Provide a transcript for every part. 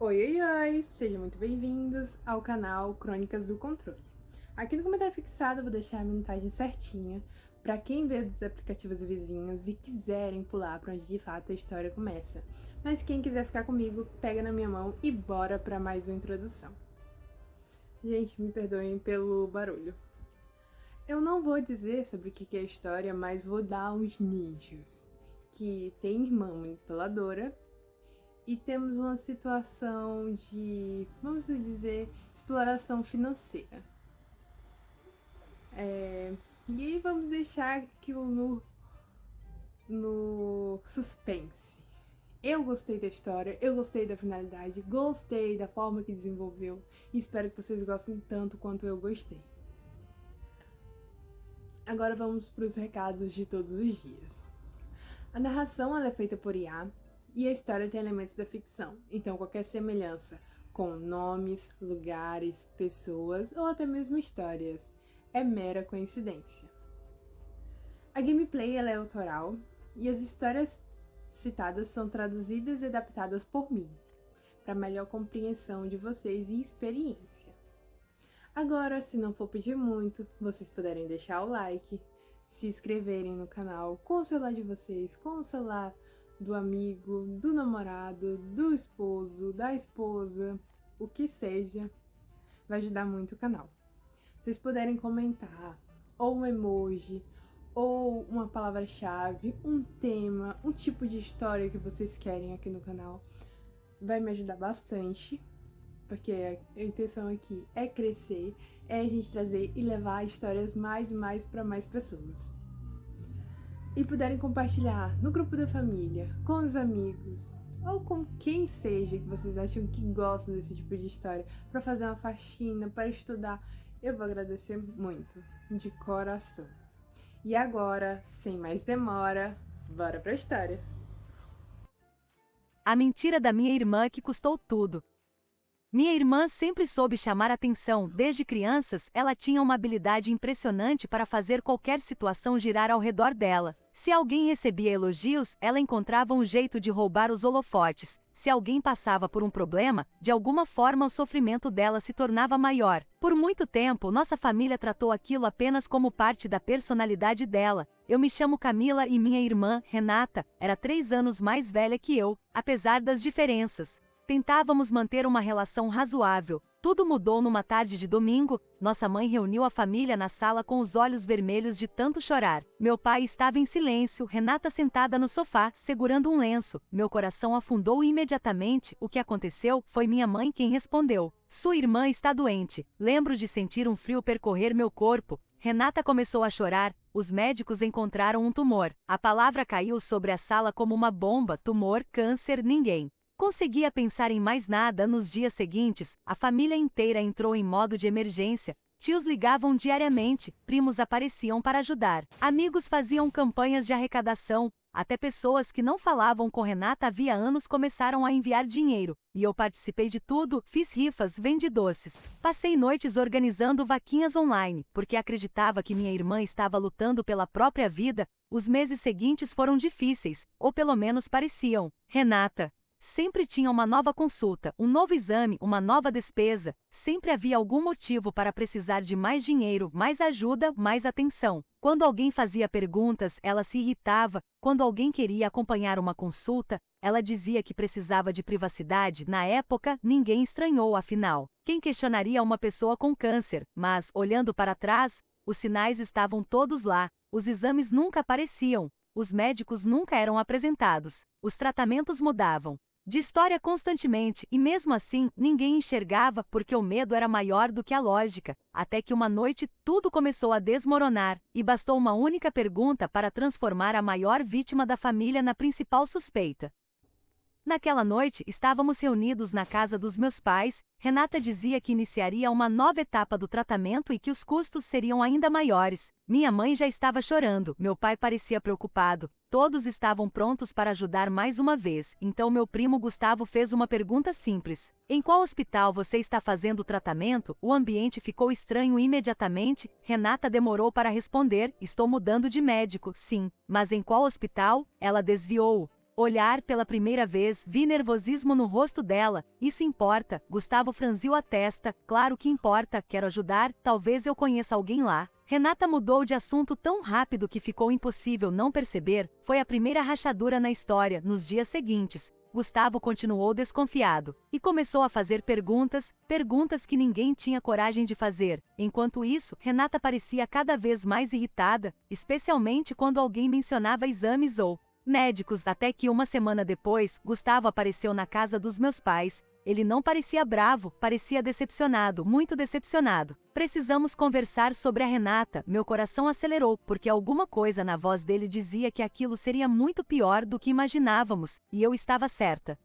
Oi, oi, oi! Sejam muito bem-vindos ao canal Crônicas do Controle. Aqui no comentário fixado eu vou deixar a minutagem certinha para quem veio dos aplicativos vizinhos e quiserem pular para onde de fato a história começa. Mas quem quiser ficar comigo, pega na minha mão e bora para mais uma introdução. Gente, me perdoem pelo barulho. Eu não vou dizer sobre o que é a história, mas vou dar uns nichos. Que tem irmã manipuladora, e temos uma situação de, vamos dizer, exploração financeira. E vamos deixar aquilo no suspense. Eu gostei da história, eu gostei da finalidade, gostei da forma que desenvolveu e espero que vocês gostem tanto quanto eu gostei. Agora vamos para os recados de todos os dias. A narração ela é feita por IA e a história tem elementos da ficção, então qualquer semelhança com nomes, lugares, pessoas ou até mesmo histórias é mera coincidência. A gameplay ela é autoral e as histórias citadas são traduzidas e adaptadas por mim, para melhor compreensão de vocês e experiência. Agora, se não for pedir muito, vocês puderem deixar o like, se inscreverem no canal com o celular de vocês, com o celular do amigo, do namorado, do esposo, da esposa, o que seja, vai ajudar muito o canal. Se vocês puderem comentar, ou um emoji, ou uma palavra-chave, um tema, um tipo de história que vocês querem aqui no canal, vai me ajudar bastante, porque a intenção aqui é crescer, é a gente trazer e levar histórias mais e mais para mais pessoas. E puderem compartilhar no grupo da família, com os amigos, ou com quem seja que vocês acham que gostam desse tipo de história, para fazer uma faxina, para estudar, eu vou agradecer muito, de coração. E agora, sem mais demora, bora pra história! A mentira da minha irmã que custou tudo. Minha irmã sempre soube chamar atenção. Desde crianças, ela tinha uma habilidade impressionante para fazer qualquer situação girar ao redor dela. Se alguém recebia elogios, ela encontrava um jeito de roubar os holofotes. Se alguém passava por um problema, de alguma forma o sofrimento dela se tornava maior. Por muito tempo, nossa família tratou aquilo apenas como parte da personalidade dela. Eu me chamo Camila e minha irmã, Renata, era 3 anos mais velha que eu, apesar das diferenças. Tentávamos manter uma relação razoável. Tudo mudou numa tarde de domingo. Nossa mãe reuniu a família na sala com os olhos vermelhos de tanto chorar. Meu pai estava em silêncio, Renata sentada no sofá, segurando um lenço. Meu coração afundou imediatamente. O que aconteceu? Foi minha mãe quem respondeu. Sua irmã está doente. Lembro de sentir um frio percorrer meu corpo. Renata começou a chorar. Os médicos encontraram um tumor. A palavra caiu sobre a sala como uma bomba. Tumor, câncer, ninguém conseguia pensar em mais nada. Nos dias seguintes, a família inteira entrou em modo de emergência. Tios ligavam diariamente, primos apareciam para ajudar, amigos faziam campanhas de arrecadação, até pessoas que não falavam com Renata havia anos começaram a enviar dinheiro. E eu participei de tudo, fiz rifas, vendi doces. Passei noites organizando vaquinhas online, porque acreditava que minha irmã estava lutando pela própria vida. Os meses seguintes foram difíceis, ou pelo menos pareciam. Renata sempre tinha uma nova consulta, um novo exame, uma nova despesa. Sempre havia algum motivo para precisar de mais dinheiro, mais ajuda, mais atenção. Quando alguém fazia perguntas, ela se irritava. Quando alguém queria acompanhar uma consulta, ela dizia que precisava de privacidade. Na época, ninguém estranhou, afinal. Quem questionaria uma pessoa com câncer? Mas, olhando para trás, os sinais estavam todos lá. Os exames nunca apareciam. Os médicos nunca eram apresentados. Os tratamentos mudavam de história constantemente, e mesmo assim, ninguém enxergava porque o medo era maior do que a lógica, até que uma noite tudo começou a desmoronar, e bastou uma única pergunta para transformar a maior vítima da família na principal suspeita. Naquela noite, estávamos reunidos na casa dos meus pais. Renata dizia que iniciaria uma nova etapa do tratamento e que os custos seriam ainda maiores. Minha mãe já estava chorando, meu pai parecia preocupado. Todos estavam prontos para ajudar mais uma vez, então meu primo Gustavo fez uma pergunta simples. Em qual hospital você está fazendo o tratamento? O ambiente ficou estranho imediatamente. Renata demorou para responder, estou mudando de médico, sim. Mas em qual hospital? Ela desviou. Olhar pela primeira vez, vi nervosismo no rosto dela. Isso importa. Gustavo franziu a testa. Claro que importa, quero ajudar, talvez eu conheça alguém lá. Renata mudou de assunto tão rápido que ficou impossível não perceber. Foi a primeira rachadura na história. Nos dias seguintes, Gustavo continuou desconfiado e começou a fazer perguntas que ninguém tinha coragem de fazer. Enquanto isso, Renata parecia cada vez mais irritada, especialmente quando alguém mencionava exames ou médicos, até que uma semana depois, Gustavo apareceu na casa dos meus pais. Ele não parecia bravo, parecia decepcionado, muito decepcionado. Precisamos conversar sobre a Renata. Meu coração acelerou, porque alguma coisa na voz dele dizia que aquilo seria muito pior do que imaginávamos, e eu estava certa.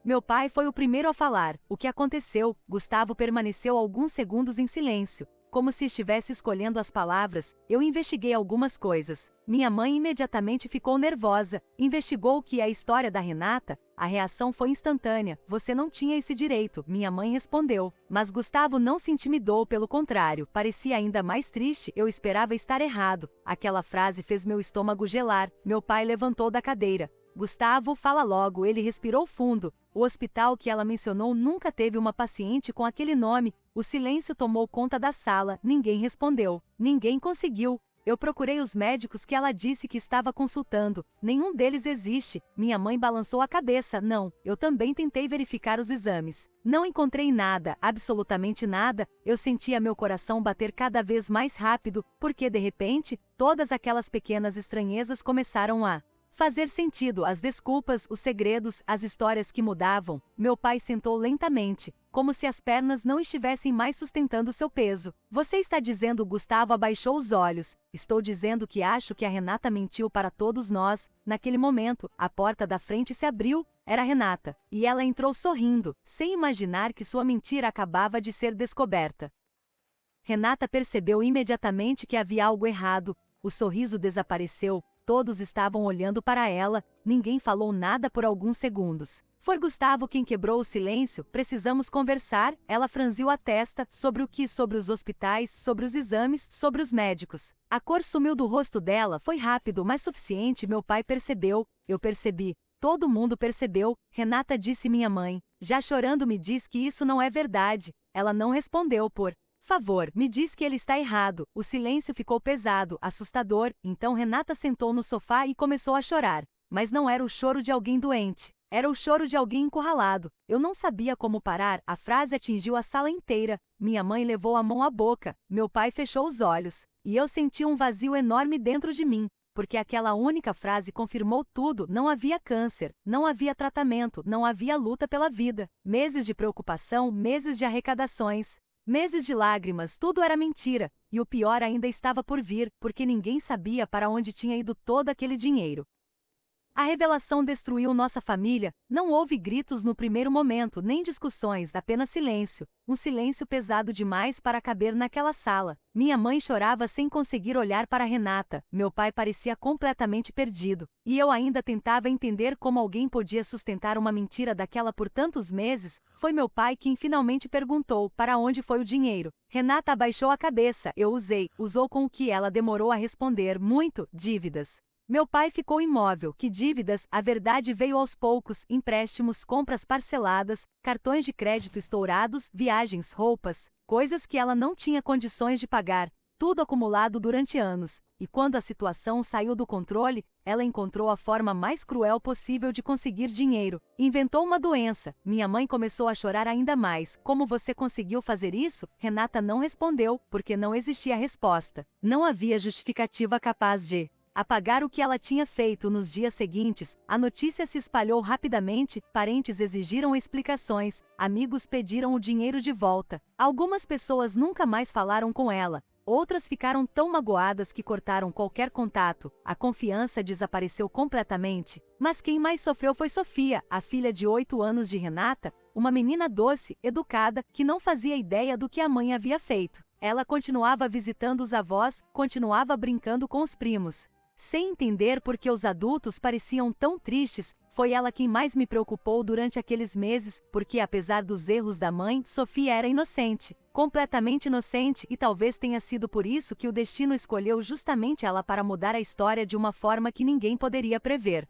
Meu pai foi o primeiro a falar. O que aconteceu? Gustavo permaneceu alguns segundos em silêncio, como se estivesse escolhendo as palavras. Eu investiguei algumas coisas. Minha mãe imediatamente ficou nervosa. Investigou o que é a história da Renata? A reação foi instantânea. Você não tinha esse direito, minha mãe respondeu. Mas Gustavo não se intimidou, pelo contrário, parecia ainda mais triste. Eu esperava estar errado. Aquela frase fez meu estômago gelar. Meu pai levantou da cadeira. Gustavo, fala logo. Ele respirou fundo. O hospital que ela mencionou nunca teve uma paciente com aquele nome. O silêncio tomou conta da sala. Ninguém respondeu. Ninguém conseguiu. Eu procurei os médicos que ela disse que estava consultando. Nenhum deles existe. Minha mãe balançou a cabeça. Não. Eu também tentei verificar os exames. Não encontrei nada, absolutamente nada. Eu sentia meu coração bater cada vez mais rápido, porque de repente, todas aquelas pequenas estranhezas começaram a fazer sentido. As desculpas, os segredos, as histórias que mudavam. Meu pai sentou lentamente, como se as pernas não estivessem mais sustentando seu peso. Você está dizendo? Gustavo abaixou os olhos. Estou dizendo que acho que a Renata mentiu para todos nós. Naquele momento, a porta da frente se abriu. Era Renata, e ela entrou sorrindo, sem imaginar que sua mentira acabava de ser descoberta. Renata percebeu imediatamente que havia algo errado. O sorriso desapareceu. Todos estavam olhando para ela, ninguém falou nada por alguns segundos. Foi Gustavo quem quebrou o silêncio. Precisamos conversar. Ela franziu a testa. Sobre o que? Sobre os hospitais, sobre os exames, sobre os médicos. A cor sumiu do rosto dela. Foi rápido, mas suficiente. Meu pai percebeu. Eu percebi. Todo mundo percebeu. Renata disse. Minha mãe, já chorando, me diz que isso não é verdade. Ela não respondeu. Por favor, me diz que ele está errado. O silêncio ficou pesado, assustador. Então Renata sentou no sofá e começou a chorar. Mas não era o choro de alguém doente. Era o choro de alguém encurralado. Eu não sabia como parar. A frase atingiu a sala inteira. Minha mãe levou a mão à boca. Meu pai fechou os olhos. E eu senti um vazio enorme dentro de mim. Porque aquela única frase confirmou tudo. Não havia câncer, não havia tratamento, não havia luta pela vida. Meses de preocupação, meses de arrecadações. Meses de lágrimas, tudo era mentira, e o pior ainda estava por vir, porque ninguém sabia para onde tinha ido todo aquele dinheiro. A revelação destruiu nossa família. Não houve gritos no primeiro momento, nem discussões, apenas silêncio. Um silêncio pesado demais para caber naquela sala. Minha mãe chorava sem conseguir olhar para Renata. Meu pai parecia completamente perdido. E eu ainda tentava entender como alguém podia sustentar uma mentira daquela por tantos meses. Foi meu pai quem finalmente perguntou para onde foi o dinheiro. Renata abaixou a cabeça. Usou com o que ela demorou a responder. Muito, dívidas. Meu pai ficou imóvel. Que dívidas? A verdade veio aos poucos. Empréstimos, compras parceladas, cartões de crédito estourados, viagens, roupas, coisas que ela não tinha condições de pagar, tudo acumulado durante anos. E quando a situação saiu do controle, ela encontrou a forma mais cruel possível de conseguir dinheiro. Inventou uma doença. Minha mãe começou a chorar ainda mais. Como você conseguiu fazer isso? Renata não respondeu, porque não existia resposta. Não havia justificativa capaz de apagar o que ela tinha feito. Nos dias seguintes, a notícia se espalhou rapidamente, parentes exigiram explicações, amigos pediram o dinheiro de volta. Algumas pessoas nunca mais falaram com ela, outras ficaram tão magoadas que cortaram qualquer contato. A confiança desapareceu completamente. Mas quem mais sofreu foi Sofia, a filha de 8 anos de Renata, uma menina doce, educada, que não fazia ideia do que a mãe havia feito. Ela continuava visitando os avós, continuava brincando com os primos. Sem entender por que os adultos pareciam tão tristes, foi ela quem mais me preocupou durante aqueles meses, porque apesar dos erros da mãe, Sofia era inocente, completamente inocente, e talvez tenha sido por isso que o destino escolheu justamente ela para mudar a história de uma forma que ninguém poderia prever.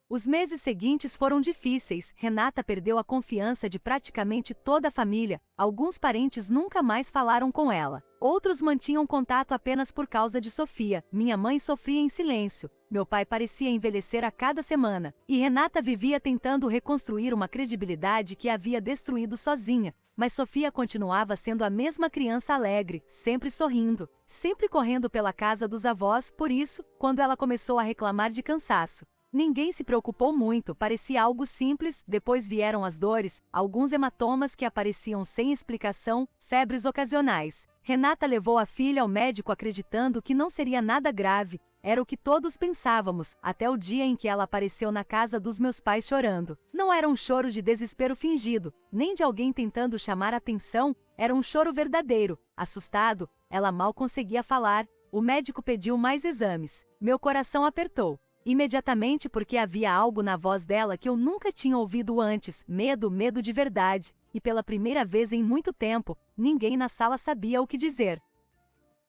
Os meses seguintes foram difíceis. Renata perdeu a confiança de praticamente toda a família. Alguns parentes nunca mais falaram com ela. Outros mantinham contato apenas por causa de Sofia. Minha mãe sofria em silêncio. Meu pai parecia envelhecer a cada semana. E Renata vivia tentando reconstruir uma credibilidade que havia destruído sozinha. Mas Sofia continuava sendo a mesma criança alegre, sempre sorrindo, sempre correndo pela casa dos avós. Por isso, quando ela começou a reclamar de cansaço, ninguém se preocupou muito, parecia algo simples. Depois vieram as dores, alguns hematomas que apareciam sem explicação, febres ocasionais. Renata levou a filha ao médico acreditando que não seria nada grave. Era o que todos pensávamos, até o dia em que ela apareceu na casa dos meus pais chorando. Não era um choro de desespero fingido, nem de alguém tentando chamar atenção, era um choro verdadeiro. Assustado, ela mal conseguia falar. O médico pediu mais exames. Meu coração apertou. Imediatamente, porque havia algo na voz dela que eu nunca tinha ouvido antes, medo de verdade. E pela primeira vez em muito tempo, ninguém na sala sabia o que dizer.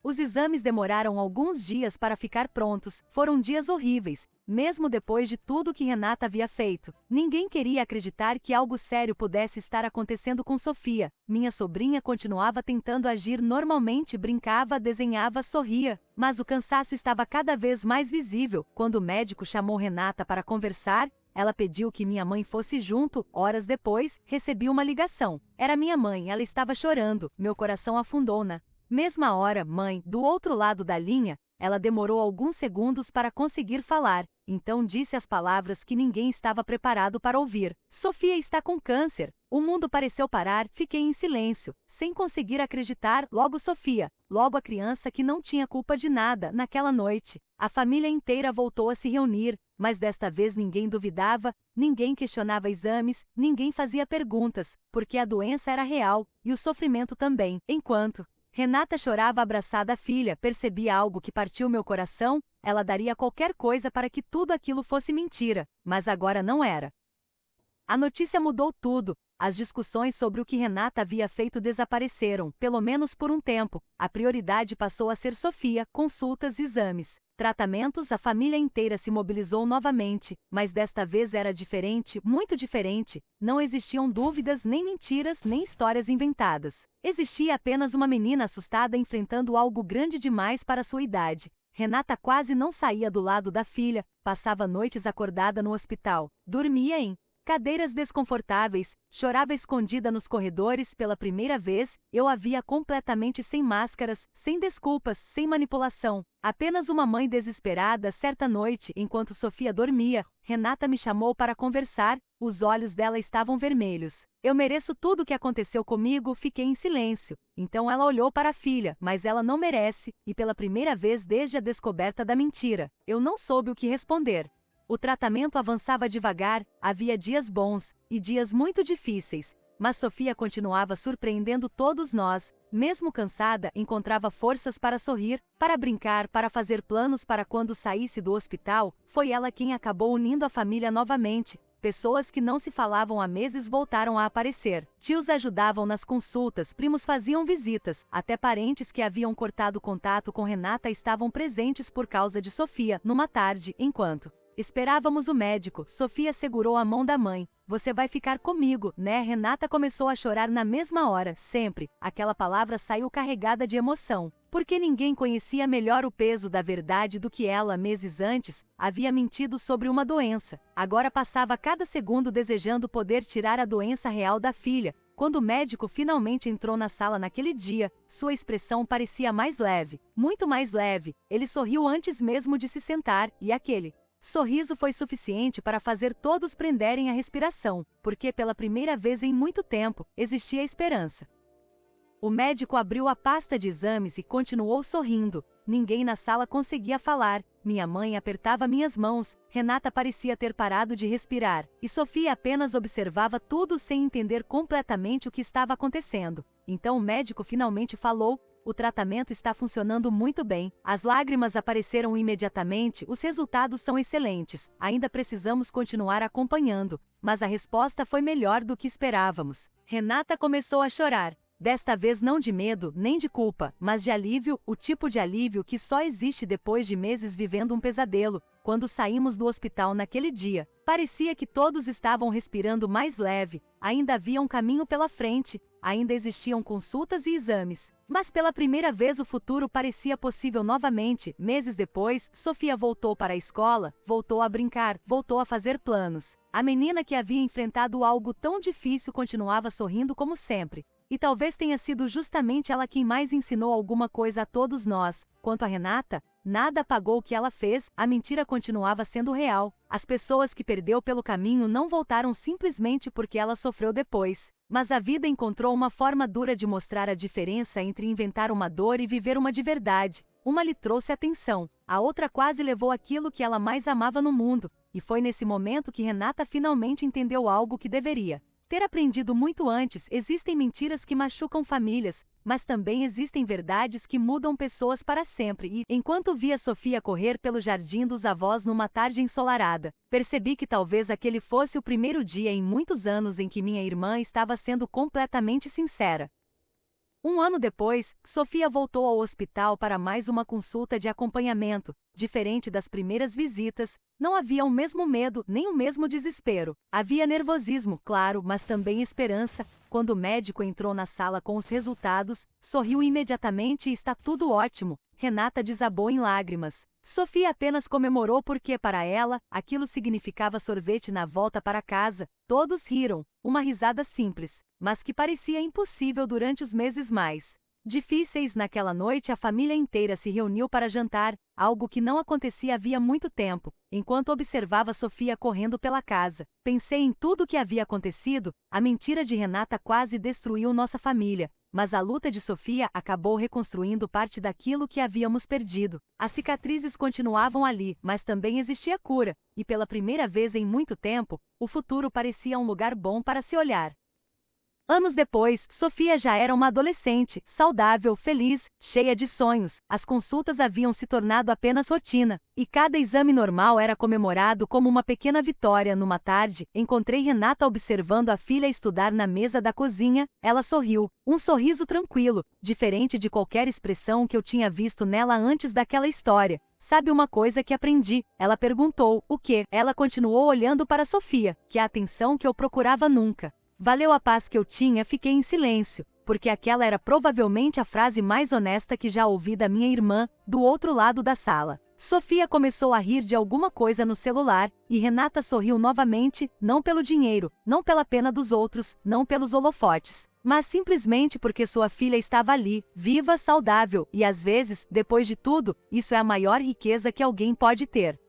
Os exames demoraram alguns dias para ficar prontos, foram dias horríveis, mesmo depois de tudo que Renata havia feito. Ninguém queria acreditar que algo sério pudesse estar acontecendo com Sofia. Minha sobrinha continuava tentando agir normalmente, brincava, desenhava, sorria. Mas o cansaço estava cada vez mais visível. Quando o médico chamou Renata para conversar, ela pediu que minha mãe fosse junto. Horas depois, recebi uma ligação. Era minha mãe, ela estava chorando. Meu coração afundou na mesma hora. Mãe, do outro lado da linha. Ela demorou alguns segundos para conseguir falar, então disse as palavras que ninguém estava preparado para ouvir. Sofia está com câncer. O mundo pareceu parar, fiquei em silêncio, sem conseguir acreditar. Logo Sofia, logo a criança que não tinha culpa de nada. Naquela noite, a família inteira voltou a se reunir, mas desta vez ninguém duvidava, ninguém questionava exames, ninguém fazia perguntas, porque a doença era real, e o sofrimento também. Enquanto Renata chorava abraçada à filha, percebi algo que partiu meu coração. Ela daria qualquer coisa para que tudo aquilo fosse mentira, mas agora não era. A notícia mudou tudo. As discussões sobre o que Renata havia feito desapareceram, pelo menos por um tempo. A prioridade passou a ser Sofia, consultas, exames, tratamentos. A família inteira se mobilizou novamente, mas desta vez era diferente, muito diferente. Não existiam dúvidas, nem mentiras, nem histórias inventadas. Existia apenas uma menina assustada enfrentando algo grande demais para sua idade. Renata quase não saía do lado da filha, passava noites acordada no hospital, dormia em cadeiras desconfortáveis, chorava escondida nos corredores. Pela primeira vez, eu a via completamente sem máscaras, sem desculpas, sem manipulação. Apenas uma mãe desesperada. Certa noite, enquanto Sofia dormia, Renata me chamou para conversar. Os olhos dela estavam vermelhos. Eu mereço tudo o que aconteceu comigo. Fiquei em silêncio. Então ela olhou para a filha, mas ela não merece, e pela primeira vez desde a descoberta da mentira, eu não soube o que responder. O tratamento avançava devagar, havia dias bons e dias muito difíceis, mas Sofia continuava surpreendendo todos nós. Mesmo cansada, encontrava forças para sorrir, para brincar, para fazer planos para quando saísse do hospital. Foi ela quem acabou unindo a família novamente. Pessoas que não se falavam há meses voltaram a aparecer. Tios ajudavam nas consultas, primos faziam visitas, até parentes que haviam cortado contato com Renata estavam presentes por causa de Sofia. Numa tarde, enquanto esperávamos o médico, Sofia segurou a mão da mãe. Você vai ficar comigo, né? Renata começou a chorar na mesma hora, sempre. Aquela palavra saiu carregada de emoção, porque ninguém conhecia melhor o peso da verdade do que ela. Meses antes, havia mentido sobre uma doença. Agora passava cada segundo desejando poder tirar a doença real da filha. Quando o médico finalmente entrou na sala naquele dia, sua expressão parecia mais leve, muito mais leve. Ele sorriu antes mesmo de se sentar, e aquele sorriso foi suficiente para fazer todos prenderem a respiração, porque pela primeira vez em muito tempo, existia esperança. O médico abriu a pasta de exames e continuou sorrindo. Ninguém na sala conseguia falar. Minha mãe apertava minhas mãos, Renata parecia ter parado de respirar, e Sofia apenas observava tudo sem entender completamente o que estava acontecendo. Então o médico finalmente falou: o tratamento está funcionando muito bem. As lágrimas apareceram imediatamente. Os resultados são excelentes. Ainda precisamos continuar acompanhando, mas a resposta foi melhor do que esperávamos. Renata começou a chorar. Desta vez não de medo, nem de culpa, mas de alívio, o tipo de alívio que só existe depois de meses vivendo um pesadelo. quando saímos do hospital naquele dia. Parecia que todos estavam respirando mais leve, ainda havia um caminho pela frente, ainda existiam consultas e exames. Mas pela primeira vez o futuro parecia possível novamente. Meses depois, Sofia voltou para a escola, voltou a brincar, voltou a fazer planos. A menina que havia enfrentado algo tão difícil continuava sorrindo como sempre. E talvez tenha sido justamente ela quem mais ensinou alguma coisa a todos nós. Quanto a Renata, nada apagou o que ela fez, a mentira continuava sendo real. As pessoas que perdeu pelo caminho não voltaram simplesmente porque ela sofreu depois. Mas a vida encontrou uma forma dura de mostrar a diferença entre inventar uma dor e viver uma de verdade. Uma lhe trouxe atenção, a outra quase levou aquilo que ela mais amava no mundo. E foi nesse momento que Renata finalmente entendeu algo que deveria ter aprendido muito antes. Existem mentiras que machucam famílias, mas também existem verdades que mudam pessoas para sempre. E, enquanto via Sofia correr pelo jardim dos avós numa tarde ensolarada, percebi que talvez aquele fosse o primeiro dia em muitos anos em que minha irmã estava sendo completamente sincera. Um ano depois, Sofia voltou ao hospital para mais uma consulta de acompanhamento. Diferente das primeiras visitas, não havia o mesmo medo nem o mesmo desespero. Havia nervosismo, claro, mas também esperança. Quando o médico entrou na sala com os resultados, sorriu imediatamente e está tudo ótimo. Renata desabou em lágrimas. Sofia apenas comemorou porque, para ela, aquilo significava sorvete na volta para casa. Todos riram, uma risada simples, mas que parecia impossível durante os meses mais difíceis. Naquela noite a família inteira se reuniu para jantar, algo que não acontecia havia muito tempo. Enquanto observava Sofia correndo pela casa, pensei em tudo o que havia acontecido. A mentira de Renata quase destruiu nossa família, mas a luta de Sofia acabou reconstruindo parte daquilo que havíamos perdido. As cicatrizes continuavam ali, mas também existia cura, e pela primeira vez em muito tempo, o futuro parecia um lugar bom para se olhar. Anos depois, Sofia já era uma adolescente, saudável, feliz, cheia de sonhos. As consultas haviam se tornado apenas rotina, e cada exame normal era comemorado como uma pequena vitória. Numa tarde, encontrei Renata observando a filha estudar na mesa da cozinha. Ela sorriu, um sorriso tranquilo, diferente de qualquer expressão que eu tinha visto nela antes daquela história. Sabe uma coisa que aprendi? Ela perguntou. O quê? Ela continuou olhando para Sofia, que a atenção que eu procurava nunca. Valeu a paz que eu tinha. Fiquei em silêncio, porque aquela era provavelmente a frase mais honesta que já ouvi da minha irmã, do outro lado da sala. Sofia começou a rir de alguma coisa no celular, e Renata sorriu novamente, não pelo dinheiro, não pela pena dos outros, não pelos holofotes, mas simplesmente porque sua filha estava ali, viva, saudável, e às vezes, depois de tudo, isso é a maior riqueza que alguém pode ter.